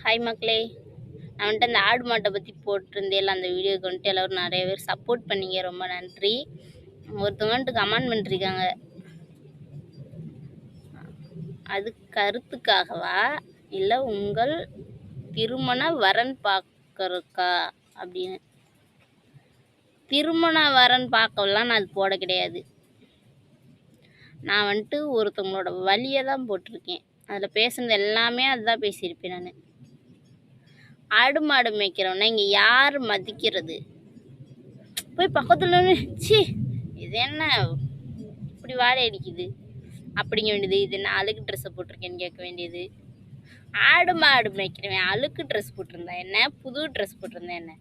Hi மக்களே, நான் வந்துட்டு அந்த ஆடு மாட்டை பற்றி போட்டிருந்தேன் அந்த வீடியோக்கு வந்துட்டு எல்லோரும் நிறைய பேர் சப்போர்ட் பண்ணீங்க, ரொம்ப நன்றி. ஒருத்தவங்க வந்துட்டு கமெண்ட் பண்ணிருக்காங்க, அது கருத்துக்காகவா இல்லை உங்கள் திருமண வரன் பார்க்கறக்கா அப்படின்னு. திருமண வரன் பார்க்கலாம் நான் அது போட கிடையாது. நான் வந்துட்டு ஒருத்தவங்களோட வழியை தான் போட்டிருக்கேன். அதில் பேசுனது எல்லாமே அதுதான் பேசியிருப்பேன் நான். ஆடு மாடு மேய்க்கிறவனா இங்கே யார் மதிக்கிறது? போய் பக்கத்தில் சி இது என்ன இப்படி வாடகை அடிக்குது அப்படிங்க வேண்டியது. இது என்ன அழுக்கு ட்ரெஸ்ஸை போட்டிருக்கேன்னு கேட்க வேண்டியது. ஆடு மாடு மேய்க்கிறவன் அழுக்கு ட்ரெஸ் போட்டிருந்தா என்ன, புது ட்ரெஸ் போட்டிருந்தா என்ன?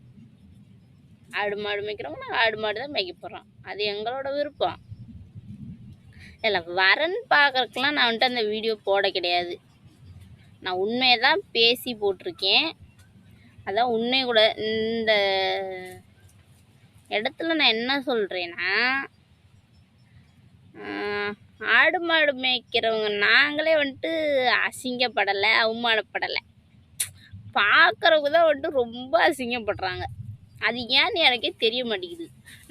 ஆடு மாடு மேய்க்கிறவங்க நாங்கள் ஆடு மாடு தான் மேய்க்க போகிறோம், அது எங்களோட விருப்பம். இல்லை வரன் பார்க்கறதுக்கெலாம் நான் வந்துட்டு அந்த வீடியோ போட கிடையாது. நான் உண்மையை தான் பேசி போட்டிருக்கேன். அதான் உண்மை கூட. இந்த இடத்துல நான் என்ன சொல்கிறேன்னா, ஆடு மாடு மேய்க்கிறவங்க நாங்களே வந்துட்டு அசிங்கப்படலை, அவமானப்படலை. பார்க்குறவங்க தான் வந்துட்டு ரொம்ப அசிங்கப்படுறாங்க. அது ஏன்னு எனக்கே தெரிய மாட்டேங்குது.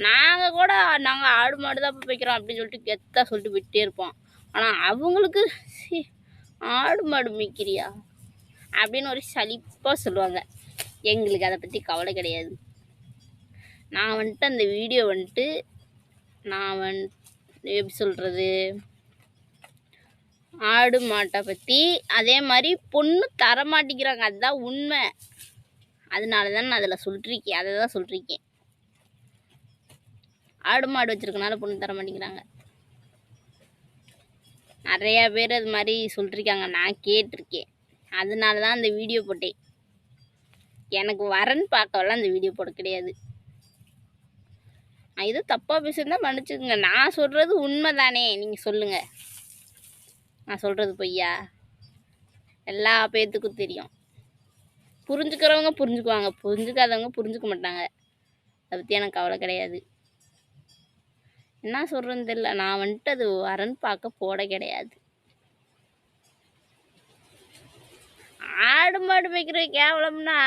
நாங்கள் ஆடு மாடு தான் மேய்க்கிறோம் அப்படின்னு சொல்லிட்டு கெத்தாக சொல்லிட்டு விட்டே இருப்போம். ஆனால் அவங்களுக்கு ஆடு மாடு மேய்க்கிறியா அப்படின்னு ஒரு சலிப்பாக சொல்லுவாங்க. எங்களுக்கு அதை பற்றி கவலை கிடையாது. நான் வந்துட்டு அந்த வீடியோ வந்துட்டு எப்படி சொல்கிறது, ஆடு மாட்டை பற்றி, அதே மாதிரி பொண்ணு தரமாட்டிக்கிறாங்க, அதுதான் உண்மை. அதனால தான் நான் அதில் சொல்லிருக்கேன், அதை தான் சொல்லிருக்கேன். ஆடு மாடு வச்சுருக்கனால பொண்ணு தர மாட்டேங்கிறாங்க. நிறையா பேர் அது மாதிரி சொல்லிருக்காங்க, நான் கேட்டிருக்கேன். அதனால தான் அந்த வீடியோ போட்டேன். எனக்கு வரன் பார்க்கவெல்லாம் அந்த வீடியோ போட கிடையாது. நான் எதுவும் தப்பாக பேசுகிறதா மன்னிச்சுக்கோங்க. நான் சொல்கிறது உண்மை தானே, நீங்கள் சொல்லுங்கள். நான் சொல்கிறது பொய்யா? எல்லா பேர்த்துக்கும் தெரியும். புரிஞ்சுக்கிறவங்க புரிஞ்சுக்குவாங்க, புரிஞ்சுக்காதவங்க புரிஞ்சுக்க மாட்டாங்க. அதை பற்றி எனக்கு கவலை கிடையாது. என்ன சொல்கிறேன்னு தெரியல. நான் வந்துட்டு அது வரன் பார்க்க போட கிடையாது. ஆடு மாடு மேய்க்கிற கேவலம்னா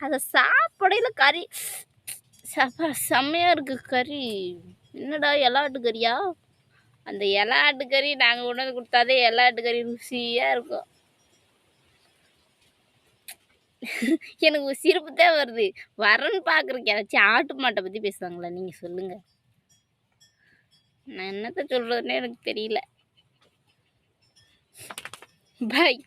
அதை சாப்பிடையில் கறி செம்மையாக இருக்குது கறி. என்னடா இலாட்டு கறியா? அந்த இலாட்டு கறி நாங்கள் கொண்டு வந்து கொடுத்தாதே இலாட்டு கறி ருசியாக இருக்கும். எனக்கு சிரிப்பு தான் வருது. வரன் பார்க்குறக்கு யாராச்சும் ஆட்டு மாட்டை பற்றி பேசுவாங்களா? நீங்கள் சொல்லுங்கள். நான் என்னத்த சொல்கிறதுனே எனக்கு தெரியல. பாய்.